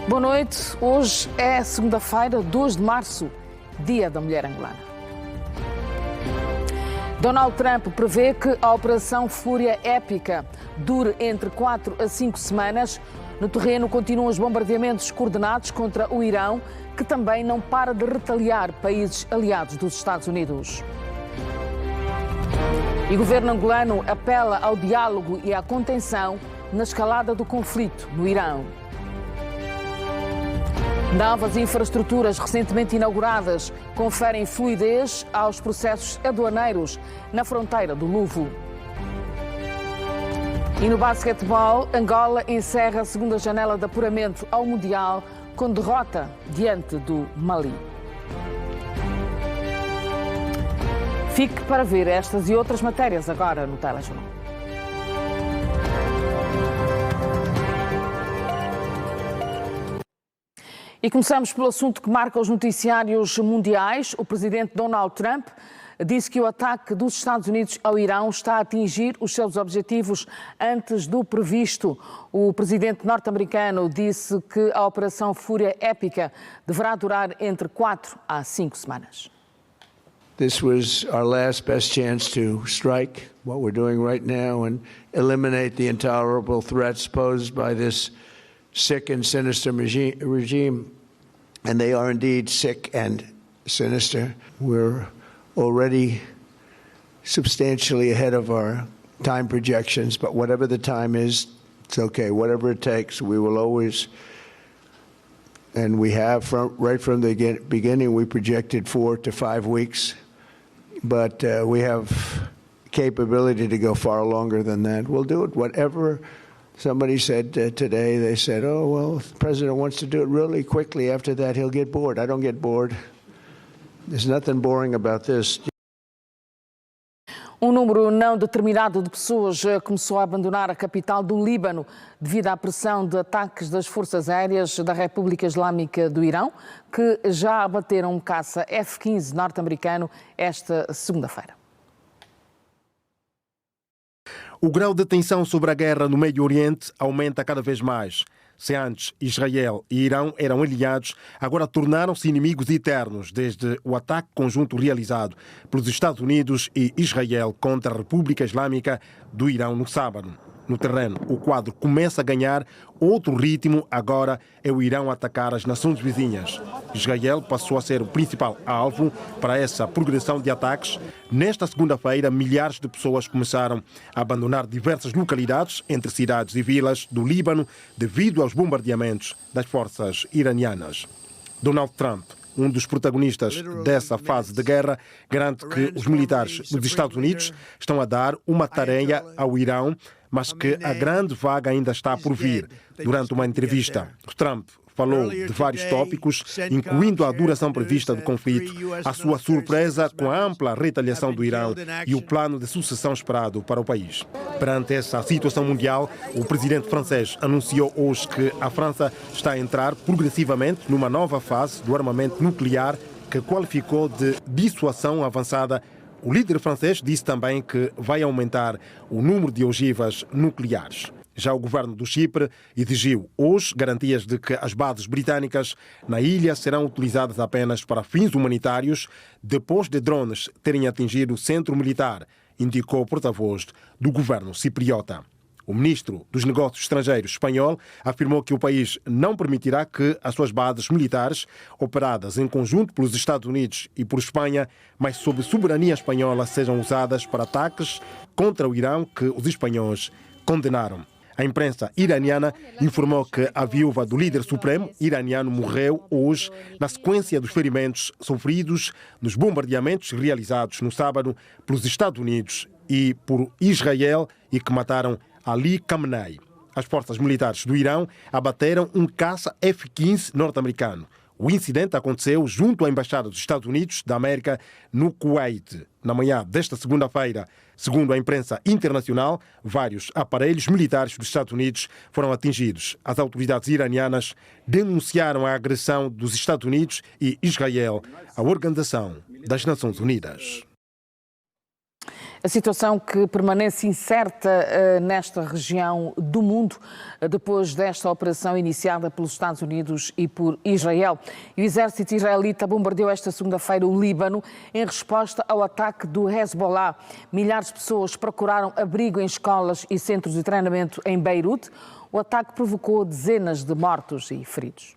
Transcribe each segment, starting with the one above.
Boa noite. Hoje é segunda-feira, 2 de março, Dia da Mulher Angolana. Donald Trump prevê que a Operação Fúria Épica dure entre 4 a 5 semanas. No terreno continuam os bombardeamentos coordenados contra o Irão, que também não para de retaliar países aliados dos Estados Unidos. E o governo angolano apela ao diálogo e à contenção na escalada do conflito no Irão. Novas infraestruturas recentemente inauguradas conferem fluidez aos processos aduaneiros na fronteira do Luvo. E no basquetebol, Angola encerra a segunda janela de apuramento ao Mundial com derrota diante do Mali. Fique para ver estas e outras matérias agora no Telejornal. E começamos pelo assunto que marca os noticiários mundiais. O presidente Donald Trump disse que o ataque dos Estados Unidos ao Irão está a atingir os seus objetivos antes do previsto. O presidente norte-americano disse que a Operação Fúria Épica deverá durar entre 4 a 5 semanas. This was our last best chance to strike what we're doing right now and eliminate the intolerable threats posed by this sick and sinister regime. And they are indeed sick and sinister. We're already substantially ahead of our time projections, but whatever the time is, it's okay. Whatever it takes, we will always, and we have right from the beginning, we projected 4 to 5 weeks, but we have capability to go far longer than that. We'll do it. Whatever somebody said today, they said, oh, well, if the president wants to do it really quickly, after that he'll get bored. I don't get bored. There's nothing boring about this. Um número não determinado de pessoas começou a abandonar a capital do Líbano devido à pressão de ataques das forças aéreas da República Islâmica do Irão, que já abateram um caça F-15 norte-americano esta segunda-feira. O grau de tensão sobre a guerra no Médio Oriente aumenta cada vez mais. Se antes Israel e Irão eram aliados, agora tornaram-se inimigos eternos desde o ataque conjunto realizado pelos Estados Unidos e Israel contra a República Islâmica do Irão no sábado. No terreno, o quadro começa a ganhar outro ritmo, agora é o Irão atacar as nações vizinhas. Israel passou a ser o principal alvo para essa progressão de ataques. Nesta segunda-feira, milhares de pessoas começaram a abandonar diversas localidades, entre cidades e vilas do Líbano, devido aos bombardeamentos das forças iranianas. Donald Trump, um dos protagonistas dessa fase de guerra, garante que os militares dos Estados Unidos estão a dar uma tarefa ao Irão, mas que a grande vaga ainda está por vir. Durante uma entrevista, Trump falou de vários tópicos, incluindo a duração prevista do conflito, a sua surpresa com a ampla retaliação do Irão e o plano de sucessão esperado para o país. Perante essa situação mundial, o presidente francês anunciou hoje que a França está a entrar progressivamente numa nova fase do armamento nuclear que qualificou de dissuasão avançada. O líder francês disse também que vai aumentar o número de ogivas nucleares. Já o governo do Chipre exigiu hoje garantias de que as bases britânicas na ilha serão utilizadas apenas para fins humanitários, depois de drones terem atingido o centro militar, indicou o porta-voz do governo cipriota. O ministro dos Negócios Estrangeiros espanhol afirmou que o país não permitirá que as suas bases militares, operadas em conjunto pelos Estados Unidos e por Espanha, mas sob soberania espanhola, sejam usadas para ataques contra o Irão que os espanhóis condenaram. A imprensa iraniana informou que a viúva do líder supremo iraniano morreu hoje na sequência dos ferimentos sofridos nos bombardeamentos realizados no sábado pelos Estados Unidos e por Israel e que mataram Ali Khamenei. As forças militares do Irão abateram um caça F-15 norte-americano. O incidente aconteceu junto à Embaixada dos Estados Unidos da América no Kuwait, na manhã desta segunda-feira. Segundo a imprensa internacional, vários aparelhos militares dos Estados Unidos foram atingidos. As autoridades iranianas denunciaram a agressão dos Estados Unidos e Israel à Organização das Nações Unidas. A situação que permanece incerta nesta região do mundo depois desta operação iniciada pelos Estados Unidos e por Israel. E o exército israelita bombardeou esta segunda-feira o Líbano em resposta ao ataque do Hezbollah. Milhares de pessoas procuraram abrigo em escolas e centros de treinamento em Beirute. O ataque provocou dezenas de mortos e feridos.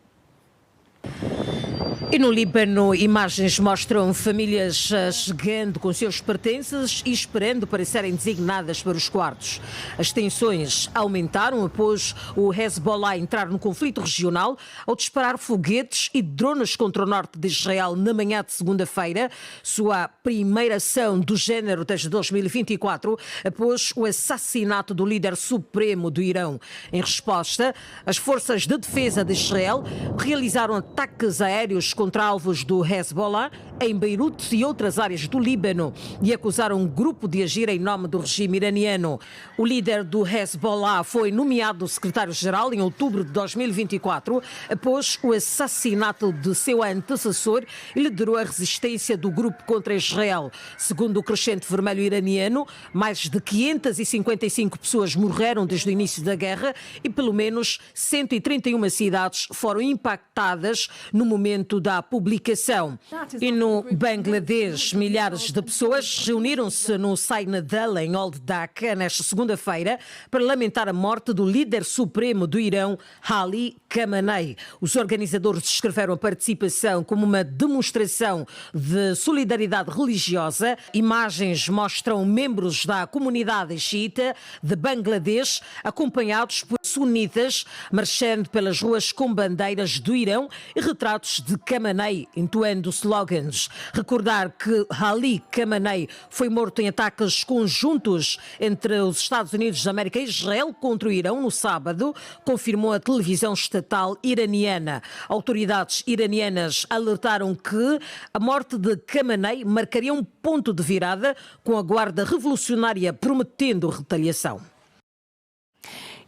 E no Líbano, imagens mostram famílias chegando com seus pertences e esperando para serem designadas para os quartos. As tensões aumentaram após o Hezbollah entrar no conflito regional ao disparar foguetes e drones contra o norte de Israel na manhã de segunda-feira, sua primeira ação do género desde 2024, após o assassinato do líder supremo do Irão. Em resposta, as forças de defesa de Israel realizaram ataques aéreos contra alvos do Hezbollah em Beirute e outras áreas do Líbano e acusaram um grupo de agir em nome do regime iraniano. O líder do Hezbollah foi nomeado secretário-geral em outubro de 2024 após o assassinato de seu antecessor e liderou a resistência do grupo contra Israel. Segundo o Crescente Vermelho iraniano, mais de 555 pessoas morreram desde o início da guerra e pelo menos 131 cidades foram impactadas no momento da publicação. E no Bangladesh, milhares de pessoas reuniram-se no Sainadal, em Old Dhaka, nesta segunda-feira, para lamentar a morte do líder supremo do Irão, Ali Khamenei. Os organizadores descreveram a participação como uma demonstração de solidariedade religiosa. Imagens mostram membros da comunidade xiita de Bangladesh, acompanhados por sunitas, marchando pelas ruas com bandeiras do Irão e retratos de Khamenei, entoando slogans. Recordar que Ali Khamenei foi morto em ataques conjuntos entre os Estados Unidos da América e Israel contra o Irão no sábado, confirmou a televisão estatal iraniana. Autoridades iranianas alertaram que a morte de Khamenei marcaria um ponto de virada, com a Guarda Revolucionária prometendo retaliação.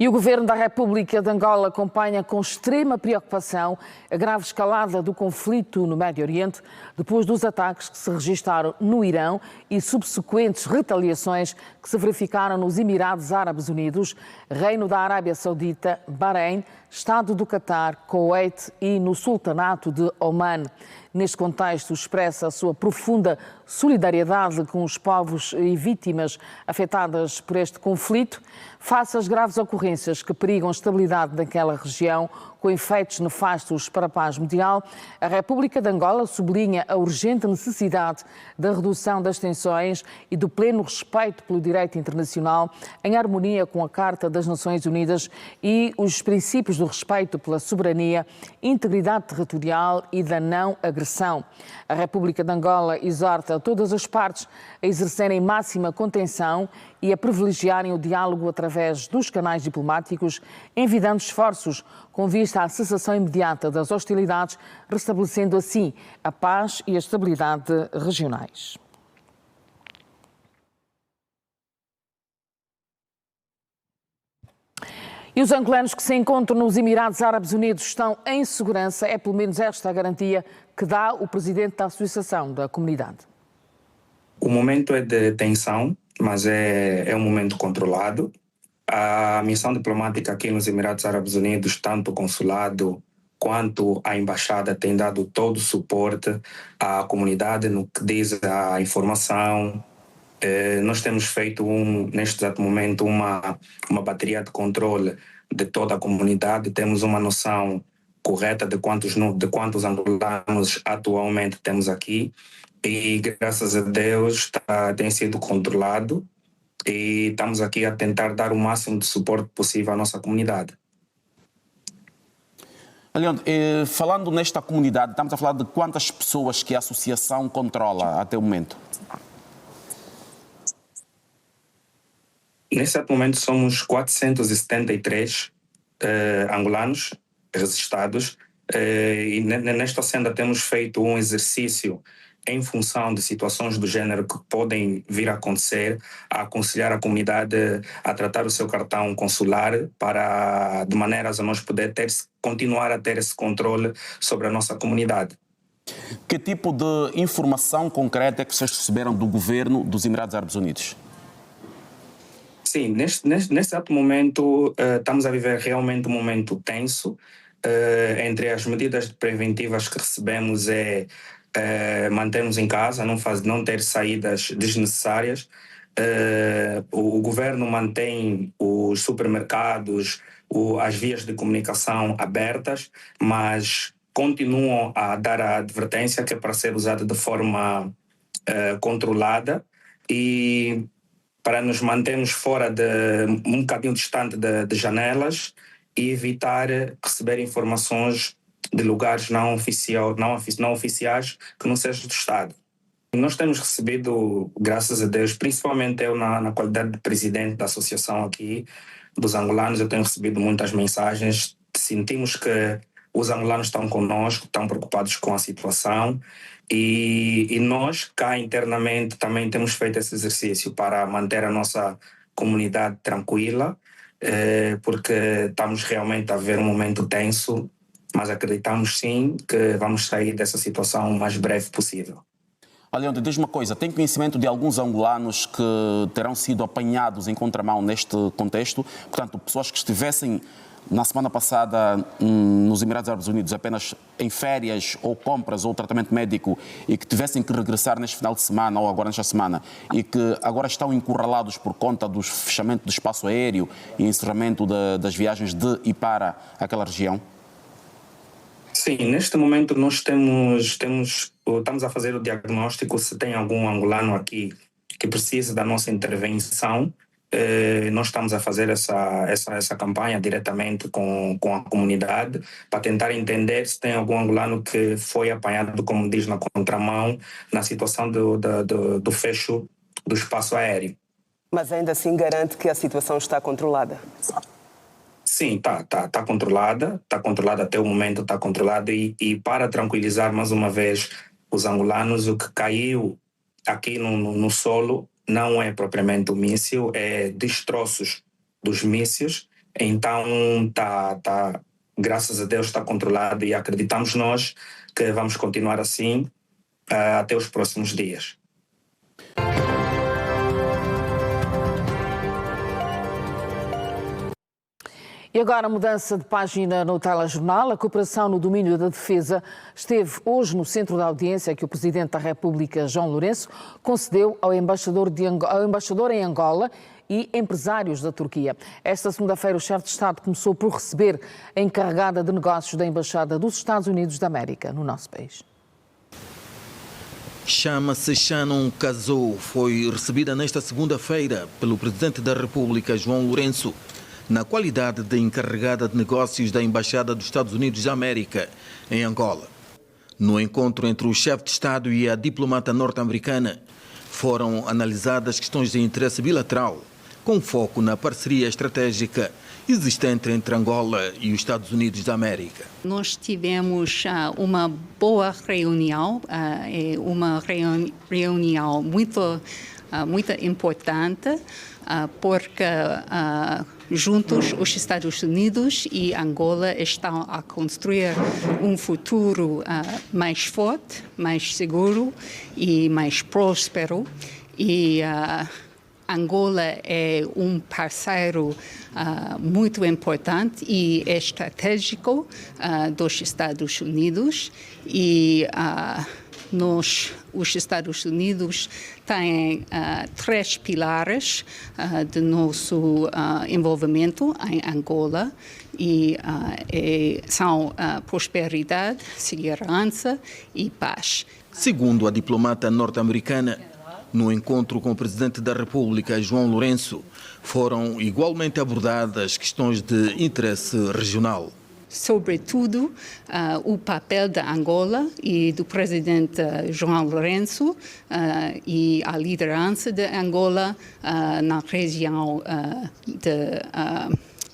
E o Governo da República de Angola acompanha com extrema preocupação a grave escalada do conflito no Médio Oriente, depois dos ataques que se registaram no Irão e subsequentes retaliações que se verificaram nos Emirados Árabes Unidos, Reino da Arábia Saudita, Bahrein, Estado do Catar, Kuwait e no Sultanato de Oman. Neste contexto, expressa a sua profunda solidariedade com os povos e vítimas afetadas por este conflito, face às graves ocorrências que perigam a estabilidade daquela região, com efeitos nefastos para a paz mundial. A República de Angola sublinha a urgente necessidade da redução das tensões e do pleno respeito pelo direito internacional, em harmonia com a Carta das Nações Unidas e os princípios do respeito pela soberania, integridade territorial e da não agressão. A República de Angola exorta todas as partes a exercerem máxima contenção e a privilegiarem o diálogo através dos canais diplomáticos, envidando esforços com vista à cessação imediata das hostilidades, restabelecendo assim a paz e a estabilidade regionais. E os angolanos que se encontram nos Emirados Árabes Unidos estão em segurança, é pelo menos esta a garantia que dá o presidente da Associação da Comunidade. O momento é de tensão, mas é um momento controlado. A missão diplomática aqui nos Emirados Árabes Unidos, tanto o consulado quanto a embaixada, tem dado todo o suporte à comunidade no que diz à informação. Nós temos feito, neste exato momento, uma bateria de controle de toda a comunidade. Temos uma noção correta de quantos angolanos atualmente temos aqui. E, graças a Deus, tem sido controlado e estamos aqui a tentar dar o máximo de suporte possível à nossa comunidade. Leandro, falando nesta comunidade, estamos a falar de quantas pessoas que a associação controla até o momento? Nesse momento somos 473 angolanos registrados e nesta senda temos feito um exercício em função de situações do género que podem vir a acontecer, a aconselhar a comunidade a tratar o seu cartão consular para, de maneiras a nós poder continuar a ter esse controle sobre a nossa comunidade. Que tipo de informação concreta é que vocês receberam do governo dos Emirados Árabes Unidos? Sim, neste exato momento estamos a viver realmente um momento tenso. Entre as medidas preventivas que recebemos manter-nos em casa, não ter saídas desnecessárias. O governo mantém os supermercados, as vias de comunicação abertas, mas continuam a dar a advertência que é para ser usada de forma controlada e para nos mantermos fora um bocadinho distante de janelas e evitar receber informações de lugares não oficiais que não sejam do Estado. Nós temos recebido, graças a Deus, principalmente eu na qualidade de presidente da associação aqui dos angolanos, eu tenho recebido muitas mensagens. Sentimos que os angolanos estão conosco, estão preocupados com a situação e nós cá internamente também temos feito esse exercício para manter a nossa comunidade tranquila, porque estamos realmente a ver um momento tenso, mas acreditamos sim que vamos sair dessa situação o mais breve possível. Leandro, diz uma coisa, tem conhecimento de alguns angolanos que terão sido apanhados em contramão neste contexto? Portanto, pessoas que estivessem na semana passada nos Emirados Árabes Unidos apenas em férias ou compras ou tratamento médico e que tivessem que regressar neste final de semana ou agora nesta semana e que agora estão encurralados por conta do fechamento do espaço aéreo e encerramento das viagens de e para aquela região? Sim, neste momento nós estamos a fazer o diagnóstico se tem algum angolano aqui que precisa da nossa intervenção. Nós estamos a fazer essa campanha diretamente com a comunidade para tentar entender se tem algum angolano que foi apanhado, como diz, na contramão, na situação do fecho do espaço aéreo. Mas ainda assim garante que a situação está controlada? Sim, está controlada, até o momento está controlada e para tranquilizar mais uma vez os angolanos, o que caiu aqui no solo não é propriamente o míssil, é destroços dos mísseis, então graças a Deus está controlado e acreditamos nós que vamos continuar assim até os próximos dias. E agora a mudança de página no telejornal. A cooperação no domínio da defesa esteve hoje no centro da audiência que o Presidente da República, João Lourenço, concedeu ao embaixador em Angola e empresários da Turquia. Esta segunda-feira o chefe de Estado começou por receber a encarregada de negócios da Embaixada dos Estados Unidos da América no nosso país. Chama-se Shannon Kazou. Foi recebida nesta segunda-feira pelo Presidente da República, João Lourenço, na qualidade de encarregada de negócios da Embaixada dos Estados Unidos da América, em Angola. No encontro entre o chefe de Estado e a diplomata norte-americana, foram analisadas questões de interesse bilateral, com foco na parceria estratégica existente entre Angola e os Estados Unidos da América. Nós tivemos uma boa reunião, uma reunião muito importante, porque juntos os Estados Unidos e Angola estão a construir um futuro mais forte, mais seguro e mais próspero. E Angola é um parceiro muito importante e estratégico dos Estados Unidos e os Estados Unidos têm 3 pilares do nosso envolvimento em Angola e são prosperidade, segurança e paz. Segundo a diplomata norte-americana, no encontro com o Presidente da República, João Lourenço, foram igualmente abordadas questões de interesse regional. Sobretudo, o papel da Angola e do Presidente João Lourenço e a liderança de Angola na região de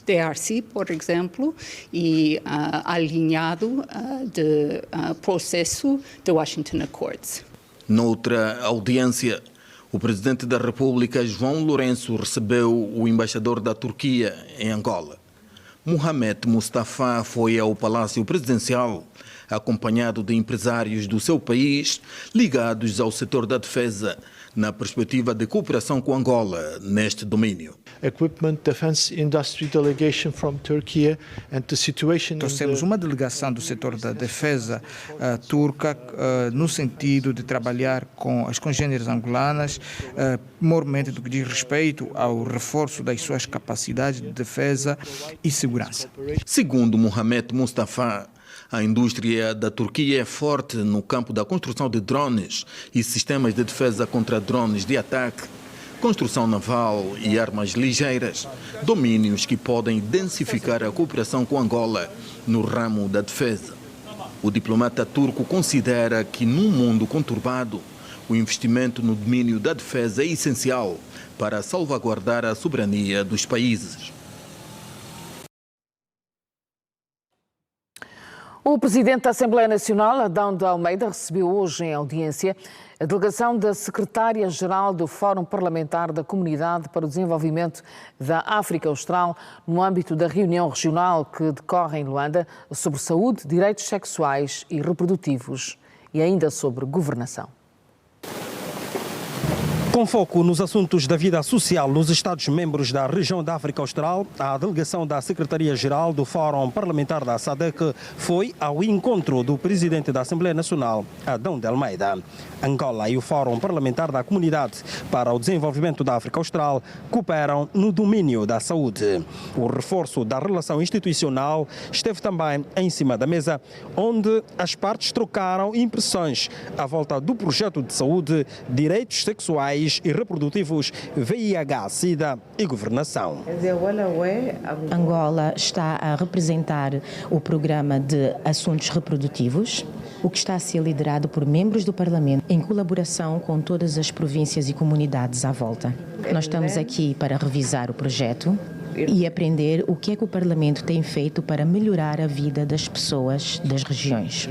DRC, por exemplo, e alinhado do processo de Washington Accords. Noutra audiência, o Presidente da República, João Lourenço, recebeu o embaixador da Turquia em Angola. Mohamed Mustafa foi ao Palácio Presidencial acompanhado de empresários do seu país ligados ao setor da defesa, na perspectiva de cooperação com Angola neste domínio. Equipment Defense Industry Delegation from Turkey and the situation. Trouxemos uma delegação do setor da defesa turca no sentido de trabalhar com as congêneres angolanas, mormente do que diz respeito ao reforço das suas capacidades de defesa e segurança. Segundo Mohamed Mustafa, a indústria da Turquia é forte no campo da construção de drones e sistemas de defesa contra drones de ataque, construção naval e armas ligeiras, domínios que podem densificar a cooperação com Angola no ramo da defesa. O diplomata turco considera que, num mundo conturbado, o investimento no domínio da defesa é essencial para salvaguardar a soberania dos países. O presidente da Assembleia Nacional, Adão de Almeida, recebeu hoje em audiência a delegação da secretária-geral do Fórum Parlamentar da Comunidade para o Desenvolvimento da África Austral, no âmbito da reunião regional que decorre em Luanda sobre saúde, direitos sexuais e reprodutivos e ainda sobre governação. Com foco nos assuntos da vida social nos Estados-membros da região da África Austral, a delegação da Secretaria-Geral do Fórum Parlamentar da SADC foi ao encontro do presidente da Assembleia Nacional, Adão de Almeida. Angola e o Fórum Parlamentar da Comunidade para o Desenvolvimento da África Austral cooperam no domínio da saúde. O reforço da relação institucional esteve também em cima da mesa, onde as partes trocaram impressões à volta do projeto de saúde, direitos sexuais e reprodutivos, VIH, SIDA e governação. Angola está a representar o programa de assuntos reprodutivos, o que está a ser liderado por membros do Parlamento, em colaboração com todas as províncias e comunidades à volta. Nós estamos aqui para revisar o projeto e aprender o que é que o Parlamento tem feito para melhorar a vida das pessoas das regiões.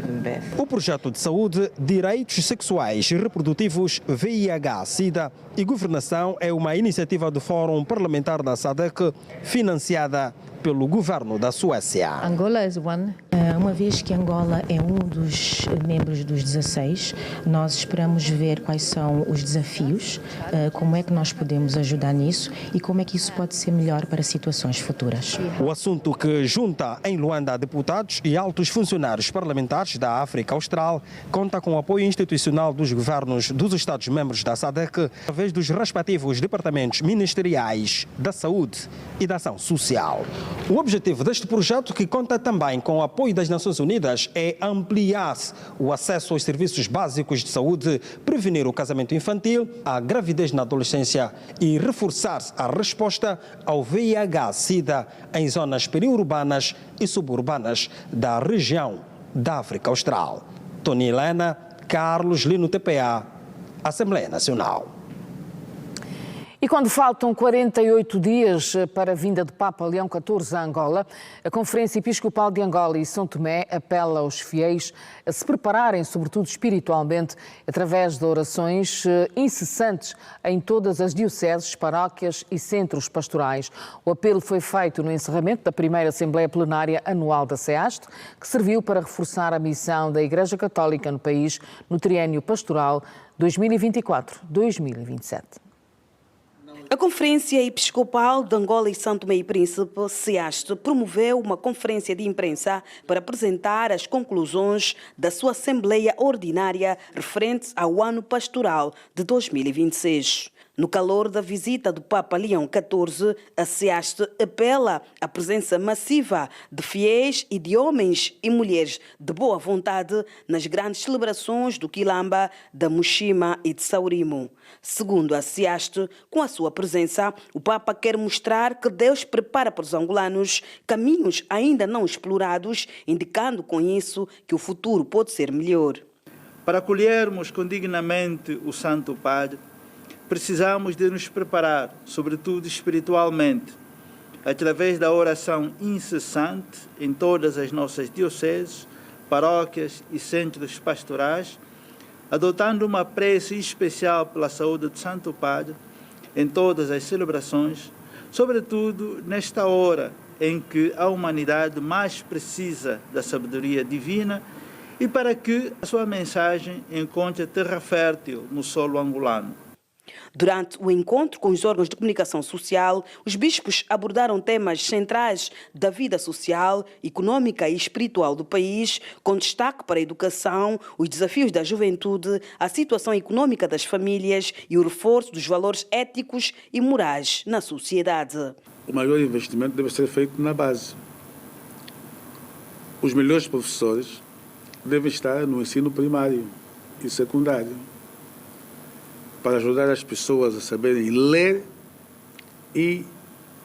O projeto de saúde, direitos sexuais e reprodutivos, VIH, SIDA e governação é uma iniciativa do Fórum Parlamentar da SADC, financiada pelo governo da Suécia. Angola is one. Uma vez que Angola é um dos membros dos 16, nós esperamos ver quais são os desafios, como é que nós podemos ajudar nisso e como é que isso pode ser melhor para situações futuras. O assunto que junta em Luanda deputados e altos funcionários parlamentares da África Austral conta com o apoio institucional dos governos dos Estados-membros da SADC, através dos respectivos departamentos ministeriais da saúde e da ação social. O objetivo deste projeto, que conta também com o apoio das Nações Unidas, é ampliar o acesso aos serviços básicos de saúde, prevenir o casamento infantil, a gravidez na adolescência e reforçar a resposta ao VIH-Sida em zonas periurbanas e suburbanas da região da África Austral. Tony Helena, Carlos Lino, TPA, Assembleia Nacional. E quando faltam 48 dias para a vinda de Papa Leão XIV a Angola, a Conferência Episcopal de Angola e São Tomé apela aos fiéis a se prepararem, sobretudo espiritualmente, através de orações incessantes em todas as dioceses, paróquias e centros pastorais. O apelo foi feito no encerramento da primeira Assembleia Plenária Anual da SEAST, que serviu para reforçar a missão da Igreja Católica no país no triênio pastoral 2024-2027. A Conferência Episcopal de Angola e São Tomé e Príncipe, SEAST, promoveu uma conferência de imprensa para apresentar as conclusões da sua Assembleia Ordinária referente ao ano pastoral de 2026. No calor da visita do Papa Leão XIV, a SEAST apela à presença massiva de fiéis e de homens e mulheres de boa vontade nas grandes celebrações do Quilamba, da Mushima e de Saurimo. Segundo a SEAST, com a sua presença, o Papa quer mostrar que Deus prepara para os angolanos caminhos ainda não explorados, indicando com isso que o futuro pode ser melhor. Para acolhermos condignamente o Santo Padre, precisamos de nos preparar, sobretudo espiritualmente, através da oração incessante em todas as nossas dioceses, paróquias e centros pastorais, adotando uma prece especial pela saúde do Santo Padre em todas as celebrações, sobretudo nesta hora em que a humanidade mais precisa da sabedoria divina e para que a sua mensagem encontre terra fértil no solo angolano. Durante o encontro com os órgãos de comunicação social, os bispos abordaram temas centrais da vida social, econômica e espiritual do país, com destaque para a educação, os desafios da juventude, a situação econômica das famílias e o reforço dos valores éticos e morais na sociedade. O maior investimento deve ser feito na base. Os melhores professores devem estar no ensino primário e secundário, para ajudar as pessoas a saberem ler e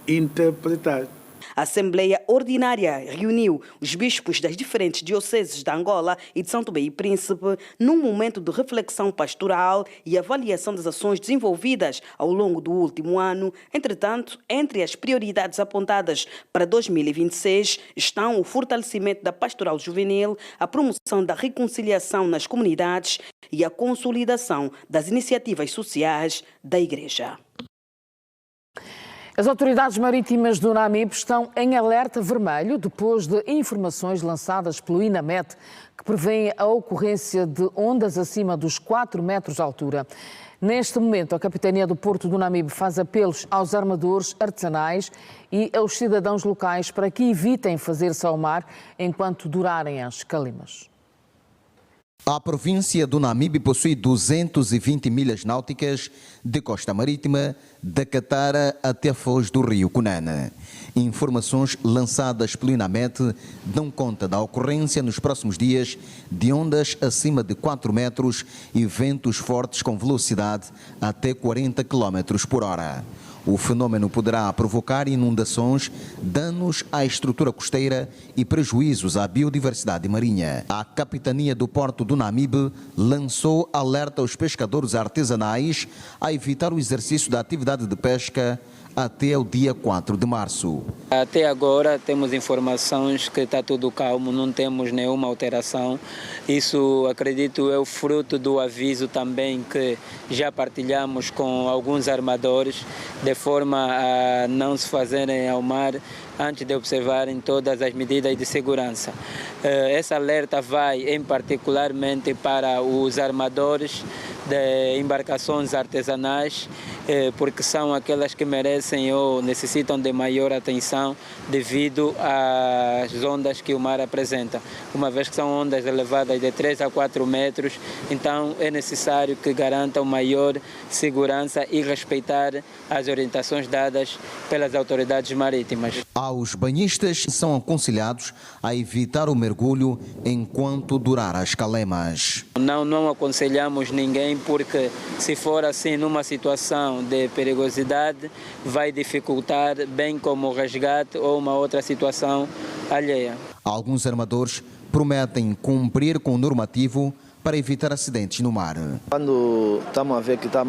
interpretar. A Assembleia Ordinária reuniu os bispos das diferentes dioceses de Angola e de São Tomé e Príncipe num momento de reflexão pastoral e avaliação das ações desenvolvidas ao longo do último ano. Entretanto, entre as prioridades apontadas para 2026 estão o fortalecimento da pastoral juvenil, a promoção da reconciliação nas comunidades e a consolidação das iniciativas sociais da Igreja. As autoridades marítimas do Namibe estão em alerta vermelho depois de informações lançadas pelo INAMET que prevêem a ocorrência de ondas acima dos 4 metros de altura. Neste momento, a Capitania do Porto do Namibe faz apelos aos armadores artesanais e aos cidadãos locais para que evitem fazer-se ao mar enquanto durarem as calimas. A província do Namibe possui 220 milhas náuticas de costa marítima, da Catara até a foz do rio Cunene. Informações lançadas pelo INAMET dão conta da ocorrência nos próximos dias de ondas acima de 4 metros e ventos fortes com velocidade até 40 km por hora. O fenômeno poderá provocar inundações, danos à estrutura costeira e prejuízos à biodiversidade marinha. A Capitania do Porto do Namibe lançou alerta aos pescadores artesanais a evitar o exercício da atividade de pesca até o dia 4 de março. Até agora temos informações que está tudo calmo, não temos nenhuma alteração. Isso, acredito, é o fruto do aviso também que já partilhamos com alguns armadores, de forma a não se fazerem ao mar antes de observarem todas as medidas de segurança. Esse alerta vai em particularmente para os armadores de embarcações artesanais, porque são aquelas que merecem ou necessitam de maior atenção devido às ondas que o mar apresenta. Uma vez que são ondas elevadas de 3 a 4 metros, então é necessário que garantam maior segurança e respeitar as orientações dadas pelas autoridades marítimas. Os banhistas são aconselhados a evitar o mergulho enquanto durar as calemas. Não aconselhamos ninguém, porque se for assim numa situação de perigosidade, vai dificultar bem como o resgate ou uma outra situação alheia. Alguns armadores prometem cumprir com o normativo para evitar acidentes no mar. Quando estamos a ver que está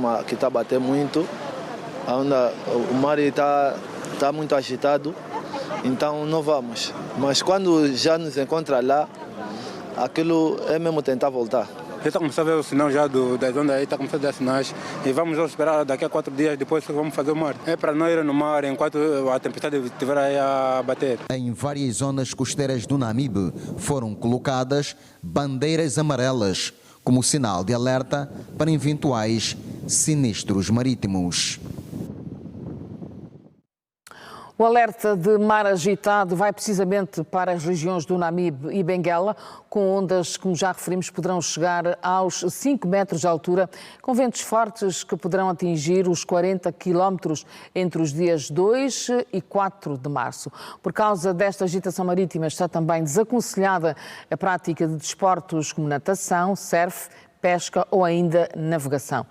a bater muito, o mar está muito agitado, então não vamos. Mas quando já nos encontra lá, aquilo é mesmo tentar voltar. Já está começando a ver o sinal já das ondas aí, está começando a dar sinais. E vamos esperar daqui a 4 dias, depois vamos fazer o mar. É para não ir no mar enquanto a tempestade estiver aí a bater. Em várias zonas costeiras do Namibe foram colocadas bandeiras amarelas como sinal de alerta para eventuais sinistros marítimos. O alerta de mar agitado vai precisamente para as regiões do Namibe e Benguela, com ondas, como já referimos, poderão chegar aos 5 metros de altura, com ventos fortes que poderão atingir os 40 quilómetros entre os dias 2 e 4 de março. Por causa desta agitação marítima, está também desaconselhada a prática de desportos como natação, surf, pesca ou ainda navegação.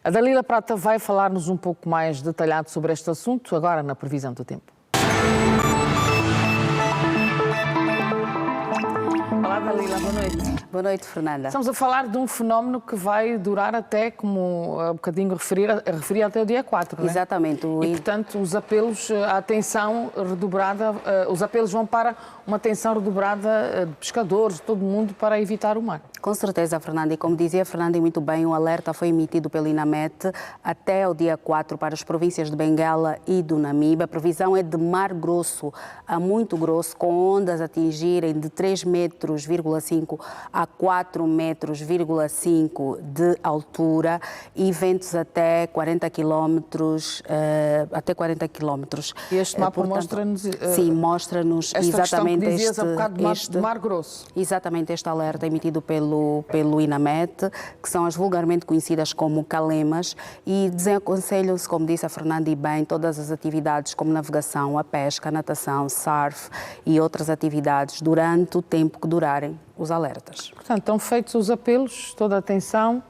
A Dalila Prata vai falar-nos um pouco mais detalhado sobre este assunto, agora na previsão do tempo. Olá, Dalila, boa noite. Boa noite, Fernanda. Estamos a falar de um fenómeno que vai durar até, como há um bocadinho referi até o dia 4, não é? Exatamente. E, portanto, os apelos à atenção redobrada, os apelos vão para uma atenção redobrada de pescadores, de todo mundo, para evitar o mar. Com certeza, Fernanda. E como dizia Fernanda muito bem, o alerta foi emitido pelo INAMET até o dia 4 para as províncias de Benguela e do Namibe. A previsão é de mar grosso a muito grosso, com ondas atingirem de 3,25 metros 3,5 a 4,5 metros de altura e ventos até 40 quilómetros. E este mapa mostra-nos... Sim, mostra-nos exatamente do Mar Grosso. Exatamente este alerta emitido pelo INAMET, que são as vulgarmente conhecidas como calemas, e desaconselham-se, como disse a Fernanda e bem, todas as atividades como navegação, a pesca, a natação, surf e outras atividades durante o tempo que durarem os alertas. Portanto, estão feitos os apelos, toda a atenção,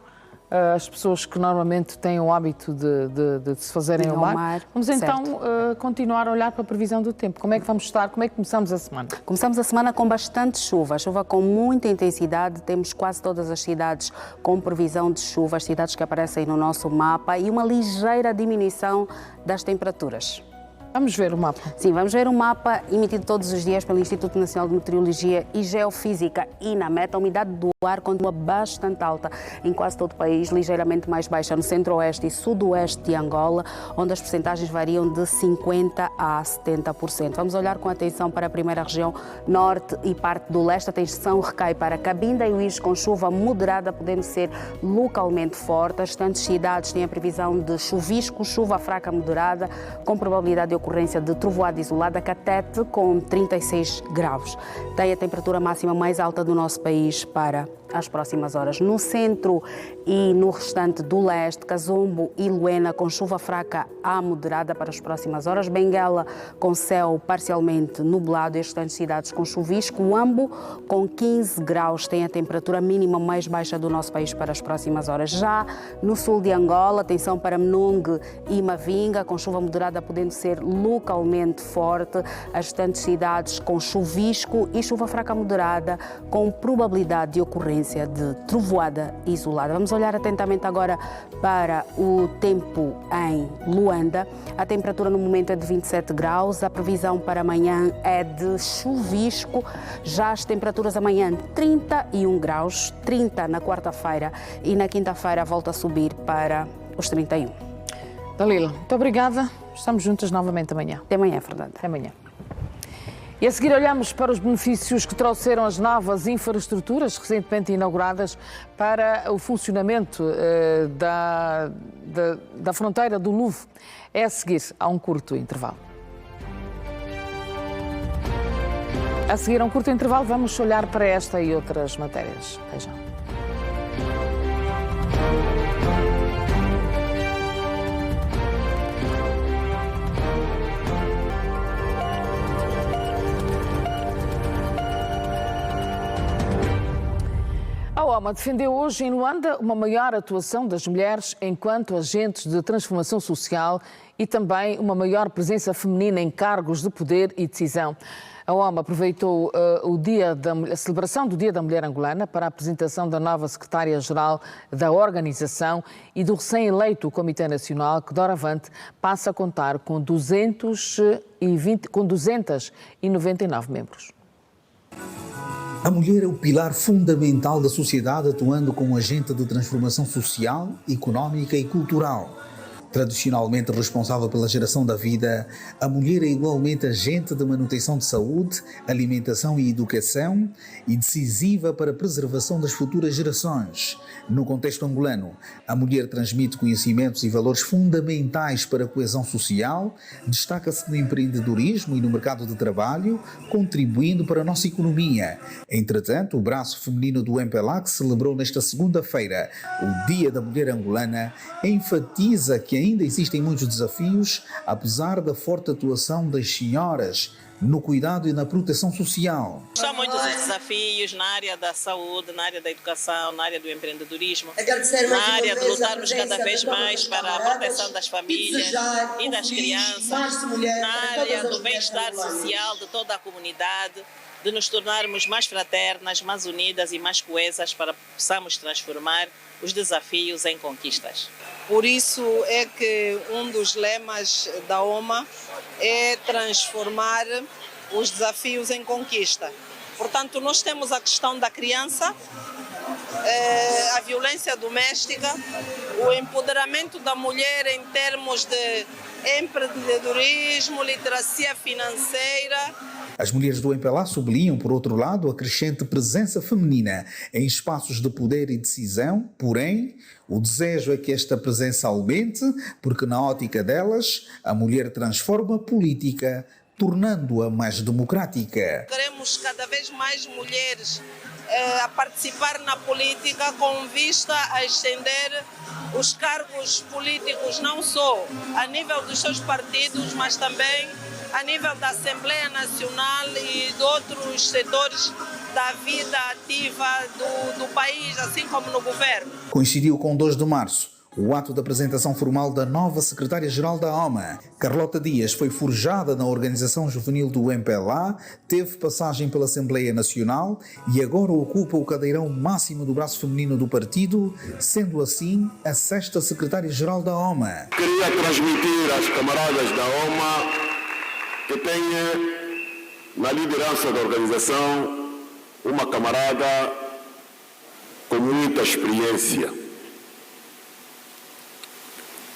as pessoas que normalmente têm o hábito de se fazerem ao mar. Vamos então continuar a olhar para a previsão do tempo. Como é que vamos estar? Como é que começamos a semana? Começamos a semana com bastante chuva com muita intensidade. Temos quase todas as cidades com previsão de chuva, as cidades que aparecem no nosso mapa, e uma ligeira diminuição das temperaturas. Vamos ver o mapa. Sim, vamos ver o mapa emitido todos os dias pelo Instituto Nacional de Meteorologia e Geofísica, INAMET. A umidade do ar continua bastante alta em quase todo o país, ligeiramente mais baixa no centro-oeste e sudoeste de Angola, onde as percentagens variam de 50% a 70%. Vamos olhar com atenção para a primeira região norte e parte do leste. A atenção recai para Cabinda e Uís, com chuva moderada, podendo ser localmente forte. As restantes cidades têm a previsão de chuvisco, chuva fraca moderada, com probabilidade de ocorrência de trovoada isolada. Catete, com 36 graus. Tem a temperatura máxima mais alta do nosso país para as próximas horas. No centro e no restante do leste, Kazumbo e Luena, com chuva fraca a moderada para as próximas horas. Benguela, com céu parcialmente nublado, e as restantes cidades com chuvisco. Huambo, com 15 graus, tem a temperatura mínima mais baixa do nosso país para as próximas horas. Já no sul de Angola, atenção para Menungue e Mavinga, com chuva moderada, podendo ser localmente forte. As restantes cidades com chuvisco e chuva fraca moderada, com probabilidade de ocorrência de trovoada isolada. Vamos olhar atentamente agora para o tempo em Luanda. A temperatura no momento é de 27 graus. A previsão para amanhã é de chuvisco. Já as temperaturas amanhã 31 graus, 30 na quarta-feira, e na quinta-feira volta a subir para os 31. Dalila, muito obrigada. Estamos juntas novamente amanhã. Até amanhã, Fernanda. Até amanhã. E a seguir olhamos para os benefícios que trouxeram as novas infraestruturas recentemente inauguradas para o funcionamento da fronteira do Louvre. É a seguir a um curto intervalo. A seguir a um curto intervalo vamos olhar para esta e outras matérias. Vejam. A OMA defendeu hoje em Luanda uma maior atuação das mulheres enquanto agentes de transformação social e também uma maior presença feminina em cargos de poder e decisão. A OMA aproveitou a celebração do Dia da Mulher Angolana para a apresentação da nova secretária-geral da organização e do recém-eleito Comitê Nacional, que doravante passa a contar com 299 membros. A mulher é o pilar fundamental da sociedade, atuando como agente de transformação social, económica e cultural. Tradicionalmente responsável pela geração da vida, a mulher é igualmente agente de manutenção de saúde, alimentação e educação e decisiva para a preservação das futuras gerações. No contexto angolano, a mulher transmite conhecimentos e valores fundamentais para a coesão social, destaca-se no empreendedorismo e no mercado de trabalho, contribuindo para a nossa economia. Entretanto, o braço feminino do MPLAC celebrou nesta segunda-feira o Dia da Mulher Angolana, enfatiza que ainda existem muitos desafios, apesar da forte atuação das senhoras no cuidado e na proteção social. São muitos os desafios na área da saúde, na área da educação, na área do empreendedorismo, na área de lutarmos cada vez mais para a proteção das famílias e das crianças, na área do bem-estar social de toda a comunidade, de nos tornarmos mais fraternas, mais unidas e mais coesas para que possamos transformar os desafios em conquistas. Por isso é que um dos lemas da OMA é transformar os desafios em conquista. Portanto, nós temos a questão da criança, a violência doméstica, o empoderamento da mulher em termos de empreendedorismo, literacia financeira. As mulheres do MPLA sublinham, por outro lado, a crescente presença feminina em espaços de poder e decisão, porém, o desejo é que esta presença aumente, porque na ótica delas, a mulher transforma a política, tornando-a mais democrática. Queremos cada vez mais mulheres a participar na política com vista a estender os cargos políticos não só a nível dos seus partidos, mas também a nível da Assembleia Nacional e de outros setores da vida ativa do país, assim como no governo. Coincidiu com 2 de março, o ato de apresentação formal da nova secretária-geral da OMA. Carlota Dias foi forjada na organização juvenil do MPLA, teve passagem pela Assembleia Nacional e agora ocupa o cadeirão máximo do braço feminino do partido, sendo assim a 6ª secretária-geral da OMA. Queria transmitir às camaradas da OMA que tenha na liderança da organização uma camarada com muita experiência,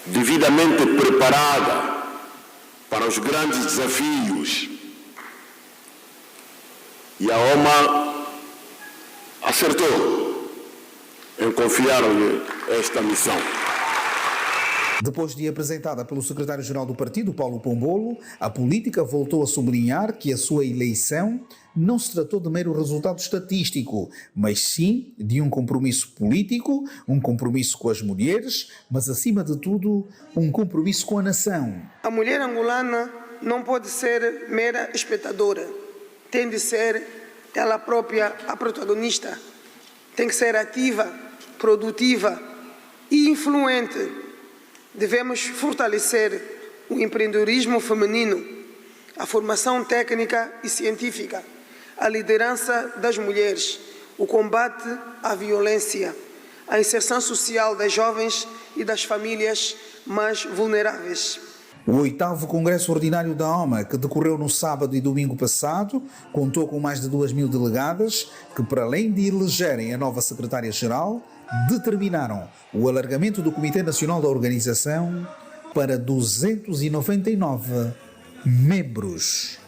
devidamente preparada para os grandes desafios. E a OMA acertou em confiar-lhe esta missão. Depois de apresentada pelo secretário-geral do partido, Paulo Pombolo, a política voltou a sublinhar que a sua eleição não se tratou de mero resultado estatístico, mas sim de um compromisso político, um compromisso com as mulheres, mas acima de tudo, um compromisso com a nação. A mulher angolana não pode ser mera espectadora, tem de ser ela própria a protagonista, tem que ser ativa, produtiva e influente. Devemos fortalecer o empreendedorismo feminino, a formação técnica e científica, a liderança das mulheres, o combate à violência, a inserção social das jovens e das famílias mais vulneráveis. O 8º Congresso Ordinário da OMA, que decorreu no sábado e domingo passado, contou com mais de 2.000 delegadas que, para além de elegerem a nova secretária-geral, determinaram o alargamento do Comitê Nacional da Organização para 299 membros.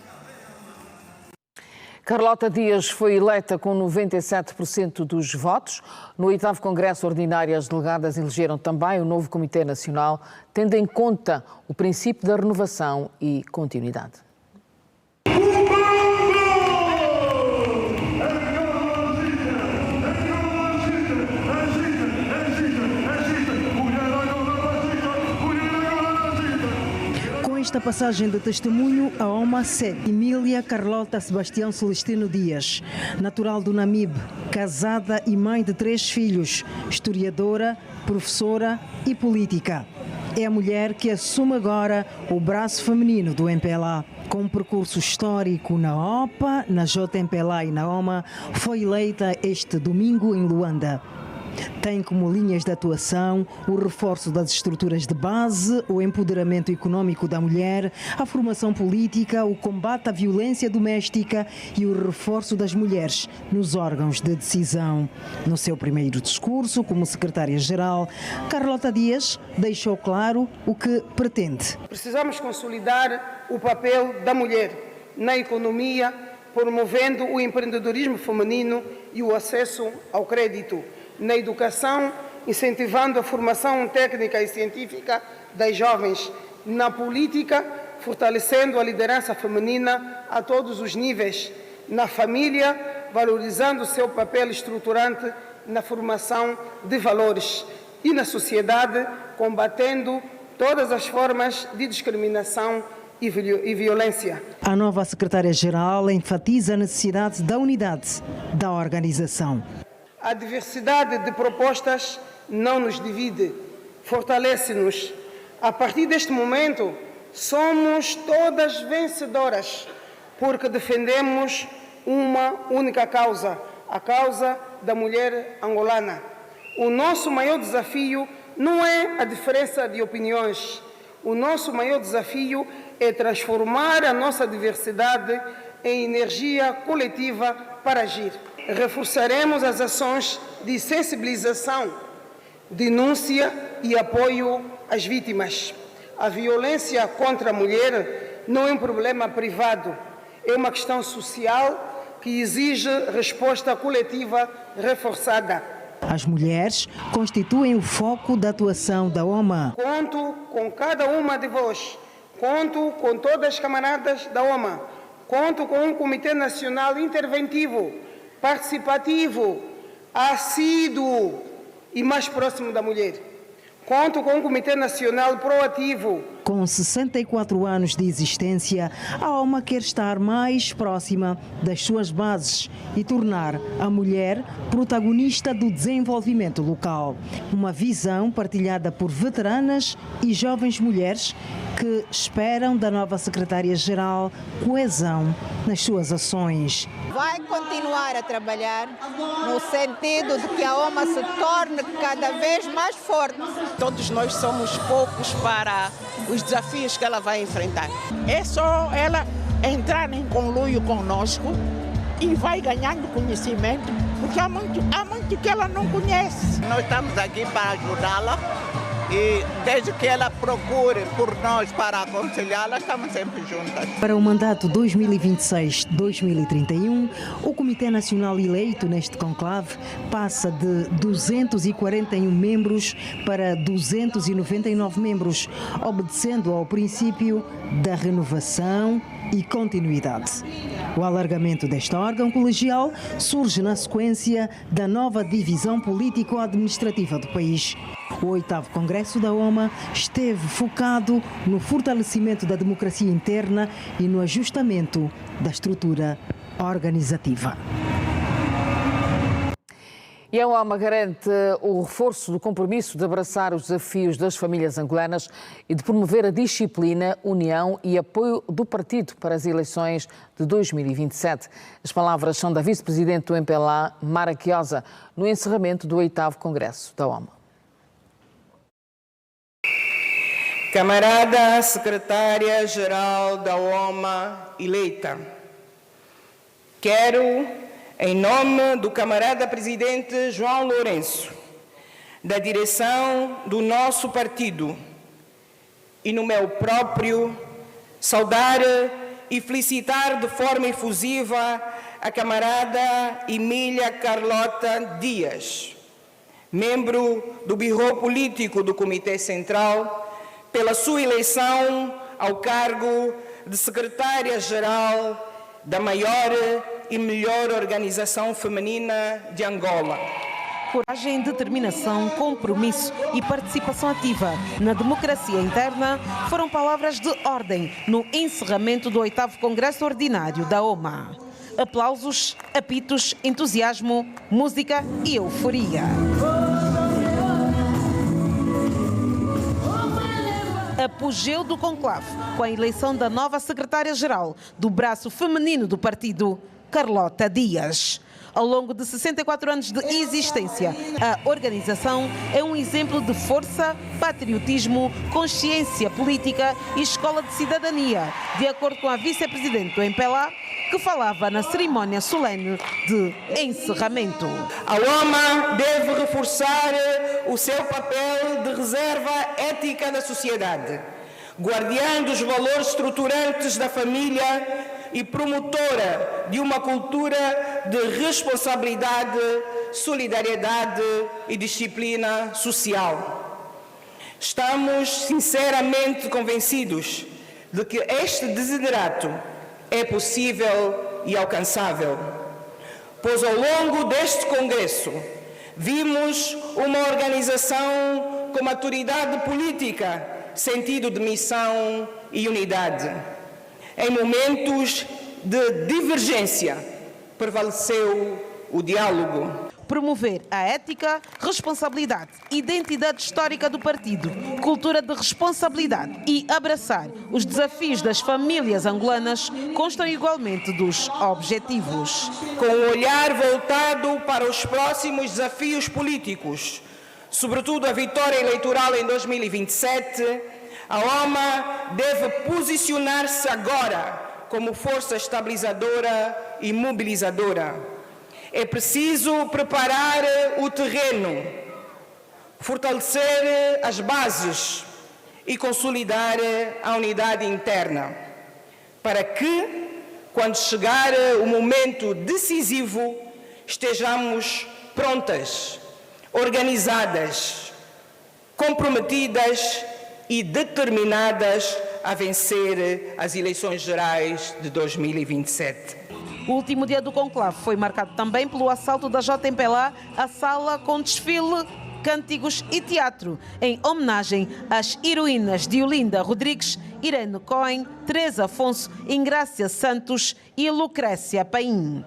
Carlota Dias foi eleita com 97% dos votos. No 8º Congresso Ordinário, as delegadas elegeram também o novo Comitê Nacional, tendo em conta o princípio da renovação e continuidade. Esta passagem de testemunho, a OMA segue Emília Carlota Sebastião Celestino Dias, natural do Namibe, casada e mãe de 3 filhos, historiadora, professora e política. É a mulher que assume agora o braço feminino do MPLA. Com um percurso histórico na OPA, na JMPLA e na OMA, foi eleita este domingo em Luanda. Tem como linhas de atuação o reforço das estruturas de base, o empoderamento econômico da mulher, a formação política, o combate à violência doméstica e o reforço das mulheres nos órgãos de decisão. No seu primeiro discurso como secretária-geral, Carlota Dias deixou claro o que pretende. Precisamos consolidar o papel da mulher na economia, promovendo o empreendedorismo feminino e o acesso ao crédito. Na educação, incentivando a formação técnica e científica das jovens. Na política, fortalecendo a liderança feminina a todos os níveis. Na família, valorizando o seu papel estruturante na formação de valores. E na sociedade, combatendo todas as formas de discriminação e violência. A nova secretária-geral enfatiza a necessidade da unidade da organização. A diversidade de propostas não nos divide, fortalece-nos. A partir deste momento, somos todas vencedoras, porque defendemos uma única causa, a causa da mulher angolana. O nosso maior desafio não é a diferença de opiniões. O nosso maior desafio é transformar a nossa diversidade em energia coletiva para agir. reforçaremos as ações de sensibilização, denúncia e apoio às vítimas. A violência contra a mulher não é um problema privado, é uma questão social que exige resposta coletiva reforçada. As mulheres constituem o foco da atuação da OMA. Conto com cada uma de vós, conto com todas as camaradas da OMA, conto com um Comitê Nacional interventivo, participativo, assíduo e mais próximo da mulher. Conto com um Comitê Nacional proativo. Com 64 anos de existência, a OMA quer estar mais próxima das suas bases e tornar a mulher protagonista do desenvolvimento local. Uma visão partilhada por veteranas e jovens mulheres que esperam da nova secretária-geral coesão nas suas ações. Vai continuar a trabalhar no sentido de que a OMA se torne cada vez mais forte. Todos nós somos poucos para os desafios que ela vai enfrentar. É só ela entrar em conluio conosco e vai ganhando conhecimento, porque há muito que ela não conhece. Nós estamos aqui para ajudá-la e desde que ela procure por nós para aconselhá-la, estamos sempre juntas. Para o mandato 2026-2031, o Comitê Nacional eleito neste conclave passa de 241 membros para 299 membros, obedecendo ao princípio da renovação e continuidade. O alargamento deste órgão colegial surge na sequência da nova divisão político-administrativa do país. O 8º Congresso da OMA esteve focado no fortalecimento da democracia interna e no ajustamento da estrutura organizativa. E a OMA garante o reforço do compromisso de abraçar os desafios das famílias angolanas e de promover a disciplina, união e apoio do partido para as eleições de 2027. As palavras são da vice-presidente do MPLA, Mara Quiosa, no encerramento do 8º Congresso da OMA. Camarada secretária-geral da OMA eleita, quero, em nome do camarada presidente João Lourenço, da direção do nosso partido e no meu próprio, saudar e felicitar de forma efusiva a camarada Emília Carlota Dias, membro do Birro Político do Comitê Central, pela sua eleição ao cargo de secretária-geral da maior e melhor organização feminina de Angola. Coragem, determinação, compromisso e participação ativa na democracia interna foram palavras de ordem no encerramento do 8º Congresso Ordinário da OMA. Aplausos, apitos, entusiasmo, música e euforia. Apogeu do conclave com a eleição da nova secretária-geral do braço feminino do partido, Carlota Dias. Ao longo de 64 anos de existência, a organização é um exemplo de força, patriotismo, consciência política e escola de cidadania, de acordo com a vice-presidente do MPLA, que falava na cerimónia solene de encerramento. A OMA deve reforçar o seu papel de reserva ética da sociedade, guardiã dos valores estruturantes da família e promotora de uma cultura de responsabilidade, solidariedade e disciplina social. Estamos sinceramente convencidos de que este desiderato é possível e alcançável, pois ao longo deste Congresso vimos uma organização com maturidade política, sentido de missão e unidade. Em momentos de divergência, prevaleceu o diálogo. Promover a ética, responsabilidade, identidade histórica do partido, cultura de responsabilidade e abraçar os desafios das famílias angolanas constam igualmente dos objetivos. Com o olhar voltado para os próximos desafios políticos, sobretudo a vitória eleitoral em 2027, a OMA deve posicionar-se agora como força estabilizadora e mobilizadora. É preciso preparar o terreno, fortalecer as bases e consolidar a unidade interna, para que, quando chegar o momento decisivo, estejamos prontas, organizadas, comprometidas e determinadas a vencer as eleições gerais de 2027. O último dia do conclave foi marcado também pelo assalto da JMPLA à sala com desfile, cânticos e teatro, em homenagem às heroínas de Olinda Rodrigues, Irene Cohen, Teresa Afonso, Ingrácia Santos e Lucrécia Paim.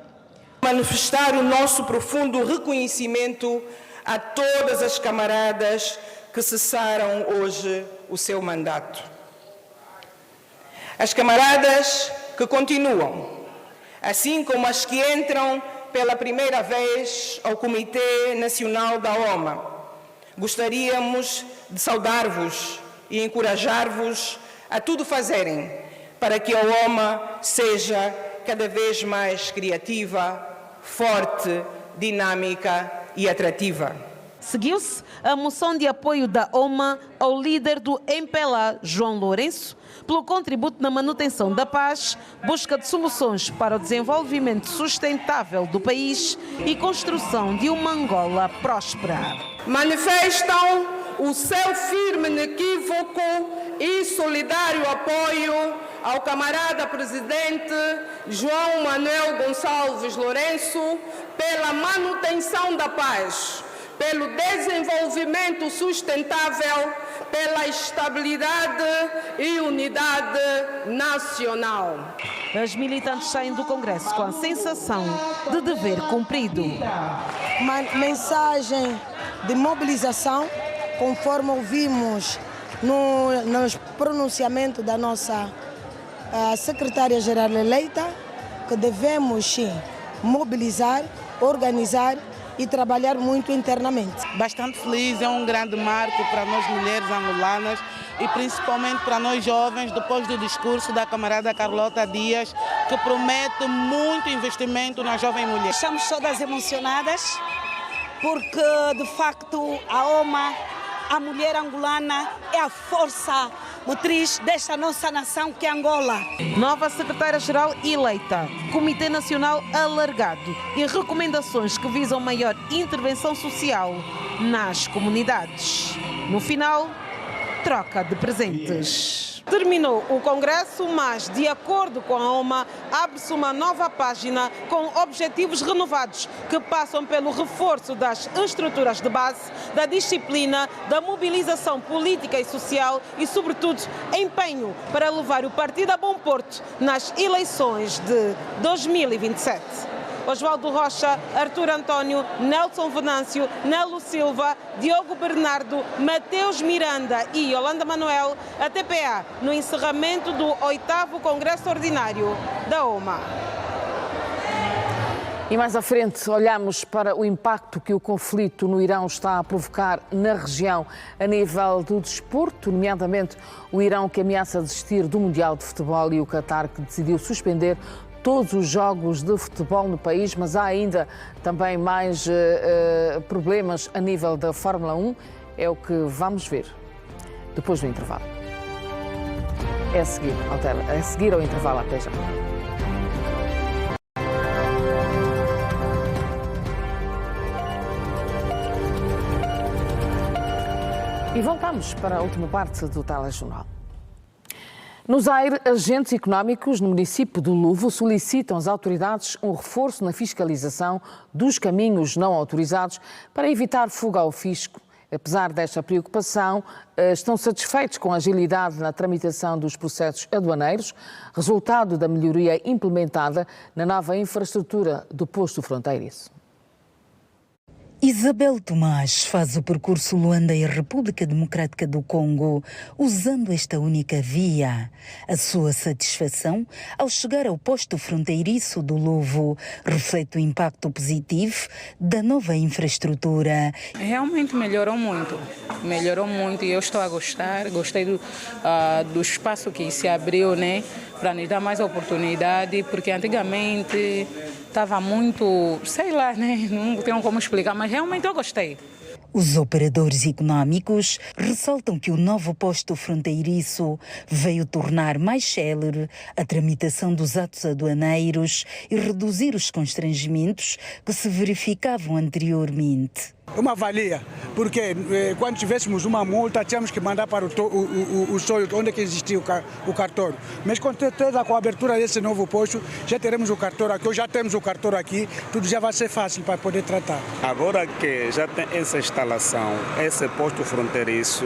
Manifestar o nosso profundo reconhecimento a todas as camaradas que cessaram hoje o seu mandato. As camaradas que continuam, assim como as que entram pela primeira vez ao Comitê Nacional da OMA. Gostaríamos de saudar-vos e encorajar-vos a tudo fazerem para que a OMA seja cada vez mais criativa, forte, dinâmica e atrativa. Seguiu-se a moção de apoio da OMA ao líder do MPLA, João Lourenço, pelo contributo na manutenção da paz, busca de soluções para o desenvolvimento sustentável do país e construção de uma Angola próspera. Manifestam o seu firme, inequívoco e solidário apoio ao camarada presidente João Manuel Gonçalves Lourenço pela manutenção da paz, pelo desenvolvimento sustentável, pela estabilidade e unidade nacional. As militantes saem do Congresso com a sensação de dever cumprido. Uma mensagem de mobilização, conforme ouvimos no pronunciamento da nossa secretária-geral eleita, que devemos sim mobilizar, organizar e trabalhar muito internamente. Bastante feliz, é um grande marco para nós mulheres angolanas e principalmente para nós jovens, depois do discurso da camarada Carlota Dias, que promete muito investimento na jovem mulher. Estamos todas emocionadas porque, de facto, a OMA, a mulher angolana, é a força motriz desta nossa nação que é Angola. Nova secretária-geral eleita, Comitê Nacional alargado e recomendações que visam maior intervenção social nas comunidades. No final, troca de presentes. Terminou o Congresso, mas, de acordo com a OMA, abre-se uma nova página com objetivos renovados que passam pelo reforço das estruturas de base, da disciplina, da mobilização política e social e, sobretudo, empenho para levar o partido a bom porto nas eleições de 2027. Oswaldo Rocha, Arthur António, Nelson Venâncio, Nelo Silva, Diogo Bernardo, Mateus Miranda e Yolanda Manuel, a TPA, no encerramento do 8º Congresso Ordinário da OMA. E mais à frente, olhamos para o impacto que o conflito no Irão está a provocar na região a nível do desporto, nomeadamente o Irão que ameaça desistir do Mundial de Futebol e o Qatar que decidiu suspender todos os jogos de futebol no país, mas há ainda também mais problemas a nível da Fórmula 1. É o que vamos ver depois do intervalo. É a seguir ao intervalo. Até já. E voltamos para a última parte do telejornal. No Zaire, agentes económicos no município do Luvo solicitam às autoridades um reforço na fiscalização dos caminhos não autorizados para evitar fuga ao fisco. Apesar desta preocupação, estão satisfeitos com a agilidade na tramitação dos processos aduaneiros, resultado da melhoria implementada na nova infraestrutura do posto fronteiriço. Isabel Tomás faz o percurso Luanda e República Democrática do Congo usando esta única via. A sua satisfação ao chegar ao posto fronteiriço do Luvo reflete o impacto positivo da nova infraestrutura. Realmente melhorou muito e eu estou a gostar. Gostei do espaço que se abriu, né, para nos dar mais oportunidade, porque antigamente estava muito, sei lá, né? Não tenho como explicar, mas realmente eu gostei. Os operadores econômicos ressaltam que o novo posto fronteiriço veio tornar mais célere a tramitação dos atos aduaneiros e reduzir os constrangimentos que se verificavam anteriormente. Uma valia, porque quando tivéssemos uma multa, tínhamos que mandar para o sonho onde é que existia o cartório. Mas com certeza, com a abertura desse novo posto, já teremos o cartório aqui, ou já temos o cartório aqui, tudo já vai ser fácil para poder tratar. Agora que já tem essa instalação, esse posto fronteiriço,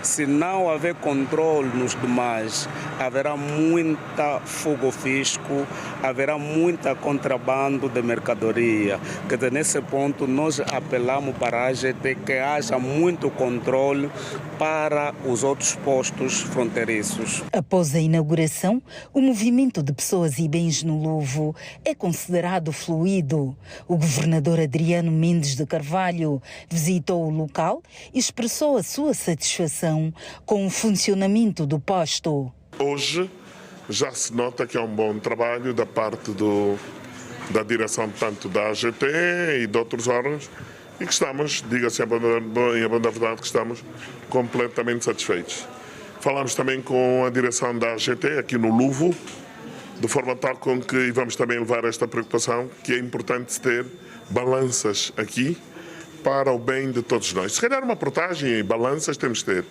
se não haver controle nos demais, haverá muita fogo fisco, haverá muita contrabando de mercadoria. Quer dizer, nesse ponto nós apelamos para de que haja muito controle para os outros postos fronteiriços. Após a inauguração, o movimento de pessoas e bens no Luvo é considerado fluido. O governador Adriano Mendes de Carvalho visitou o local e expressou a sua satisfação com o funcionamento do posto. Hoje já se nota que é um bom trabalho da parte da direção tanto da AGT e de outros órgãos, e que estamos, diga-se em bom da verdade, que estamos completamente satisfeitos. Falamos também com a direção da AGT aqui no Luvo, de forma tal com que vamos também levar esta preocupação, que é importante ter balanças aqui para o bem de todos nós. Se calhar uma portagem e balanças temos de ter,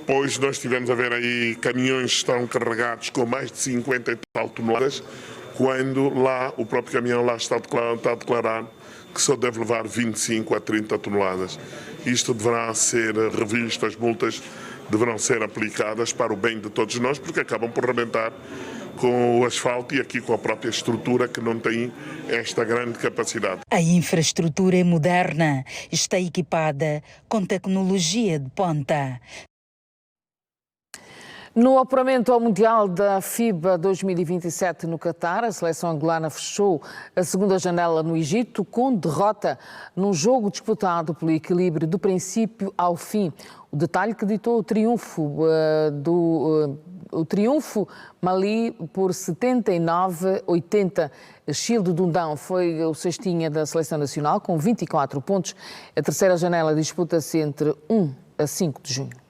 pois nós tivemos a ver aí caminhões que estão carregados com mais de 50 e tal toneladas, quando lá o próprio caminhão lá está a declarar que só deve levar 25 a 30 toneladas. Isto deverá ser revisto, as multas deverão ser aplicadas para o bem de todos nós, porque acabam por rebentar com o asfalto e aqui com a própria estrutura que não tem esta grande capacidade. A infraestrutura é moderna, está equipada com tecnologia de ponta. No apuramento ao Mundial da FIBA 2027 no Catar, a seleção angolana fechou a segunda janela no Egito com derrota num jogo disputado pelo equilíbrio do princípio ao fim. O detalhe que ditou o triunfo Mali por 79-80. Childe Dundão foi o cestinha da seleção nacional com 24 pontos. A terceira janela disputa-se entre 1 a 5 de junho.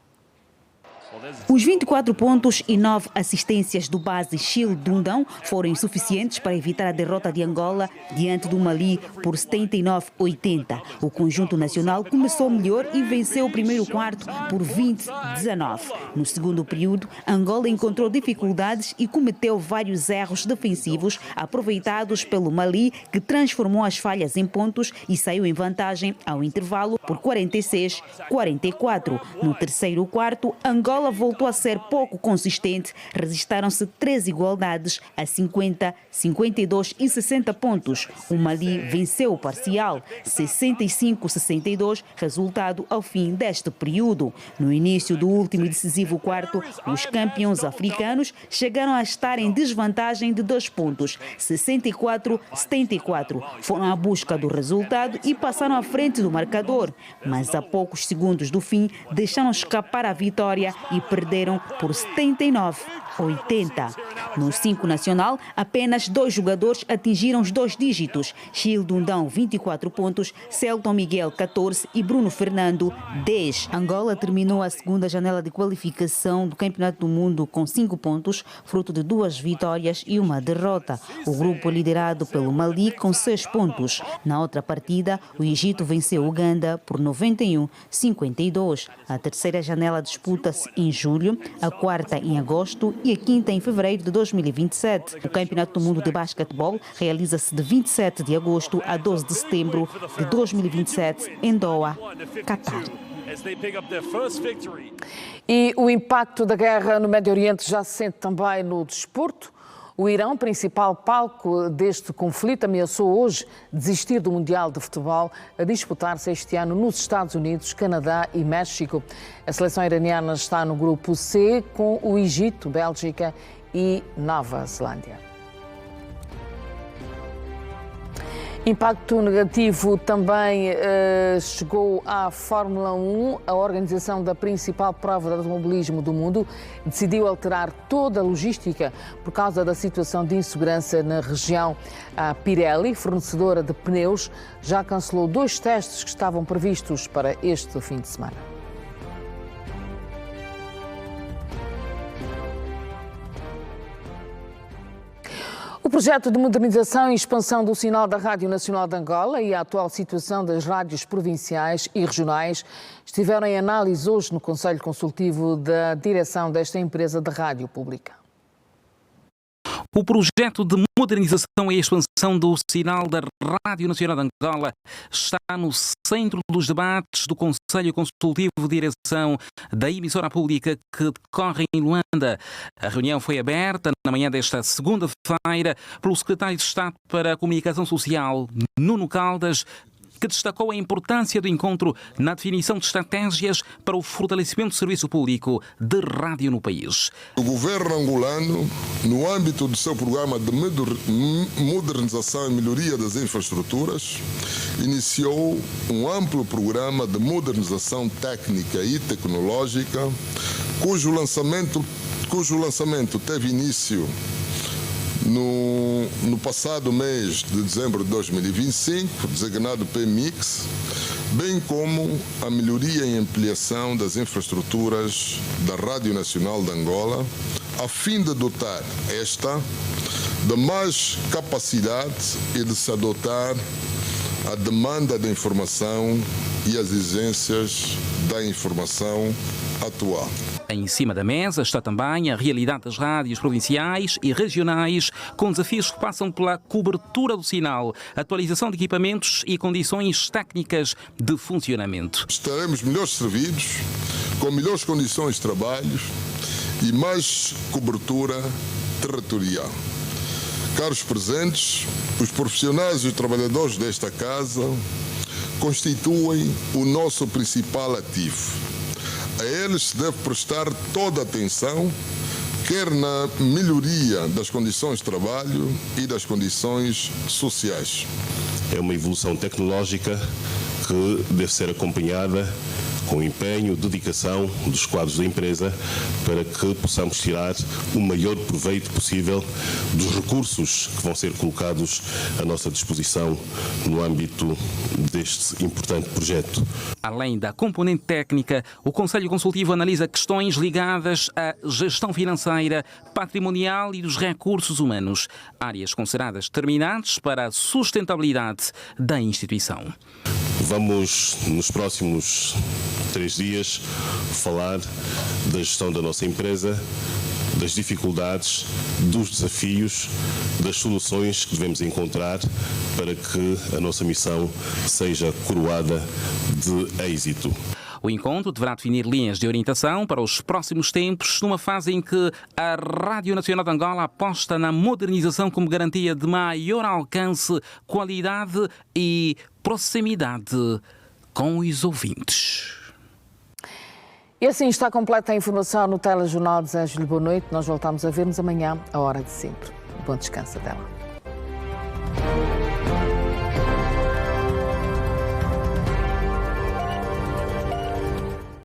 Os 24 pontos e 9 assistências do base Childe Dundão foram insuficientes para evitar a derrota de Angola diante do Mali por 79-80. O conjunto nacional começou melhor e venceu o primeiro quarto por 20-19. No segundo período, Angola encontrou dificuldades e cometeu vários erros defensivos aproveitados pelo Mali, que transformou as falhas em pontos e saiu em vantagem ao intervalo por 46-44. No terceiro quarto, Angola voltou a ser pouco consistente. Registaram-se 3 igualdades a 50, 52 e 60 pontos. O Mali venceu o parcial 65-62, resultado ao fim deste período. No início do último e decisivo quarto, os campeões africanos chegaram a estar em desvantagem de 2 pontos, 64-74. Foram à busca do resultado e passaram à frente do marcador, mas a poucos segundos do fim deixaram escapar a vitória e perderam por 79-80. No 5 nacional, apenas 2 jogadores atingiram os 2 dígitos. Childe Dundão, 24 pontos, Celton Miguel, 14 e Bruno Fernando, 10. Angola terminou a segunda janela de qualificação do Campeonato do Mundo com 5 pontos, fruto de 2 vitórias e 1 derrota. O grupo liderado pelo Mali com 6 pontos. Na outra partida, o Egito venceu Uganda por 91-52. A terceira janela disputa-se em julho, a quarta em agosto e a quinta em fevereiro de 2027. O Campeonato do Mundo de Basquetebol realiza-se de 27 de agosto a 12 de setembro de 2027 em Doha, Catar. E o impacto da guerra no Médio Oriente já se sente também no desporto. O Irão, principal palco deste conflito, ameaçou hoje desistir do Mundial de Futebol a disputar-se este ano nos Estados Unidos, Canadá e México. A seleção iraniana está no grupo C com o Egito, Bélgica e Nova Zelândia. Impacto negativo também chegou à Fórmula 1. A organização da principal prova de automobilismo do mundo decidiu alterar toda a logística por causa da situação de insegurança na região. A Pirelli, fornecedora de pneus, já cancelou 2 testes que estavam previstos para este fim de semana. O projeto de modernização e expansão do sinal da Rádio Nacional de Angola e a atual situação das rádios provinciais e regionais estiveram em análise hoje no Conselho Consultivo da direção desta empresa de rádio pública. O projeto de modernização e expansão do sinal da Rádio Nacional de Angola está no centro dos debates do Conselho Consultivo de Direção da emissora pública que decorre em Luanda. A reunião foi aberta na manhã desta segunda-feira pelo Secretário de Estado para a Comunicação Social, Nuno Caldas, que destacou a importância do encontro na definição de estratégias para o fortalecimento do serviço público de rádio no país. O governo angolano, no âmbito do seu programa de modernização e melhoria das infraestruturas, iniciou um amplo programa de modernização técnica e tecnológica, cujo lançamento teve início no passado mês de dezembro de 2025, designado PMIX, bem como a melhoria e ampliação das infraestruturas da Rádio Nacional de Angola, a fim de dotar esta de mais capacidade e de se adotar à demanda da informação e às exigências da informação atual. Em cima da mesa está também a realidade das rádios provinciais e regionais, com desafios que passam pela cobertura do sinal, atualização de equipamentos e condições técnicas de funcionamento. Estaremos melhor servidos, com melhores condições de trabalho e mais cobertura territorial. Caros presentes, os profissionais e os trabalhadores desta casa constituem o nosso principal ativo. A eles se deve prestar toda a atenção, quer na melhoria das condições de trabalho e das condições sociais. É uma evolução tecnológica que deve ser acompanhada com empenho, dedicação dos quadros da empresa para que possamos tirar o maior proveito possível dos recursos que vão ser colocados à nossa disposição no âmbito deste importante projeto. Além da componente técnica, o Conselho Consultivo analisa questões ligadas à gestão financeira, patrimonial e dos recursos humanos, áreas consideradas determinantes para a sustentabilidade da instituição. Vamos, nos próximos 3 dias, falar da gestão da nossa empresa, das dificuldades, dos desafios, das soluções que devemos encontrar para que a nossa missão seja coroada de êxito. O encontro deverá definir linhas de orientação para os próximos tempos, numa fase em que a Rádio Nacional de Angola aposta na modernização como garantia de maior alcance, qualidade e proximidade com os ouvintes. E assim está completa a informação no Telejornal. Desejo-lhe boa noite. Nós voltamos a ver-nos amanhã, à hora de sempre. Bom descanso dela.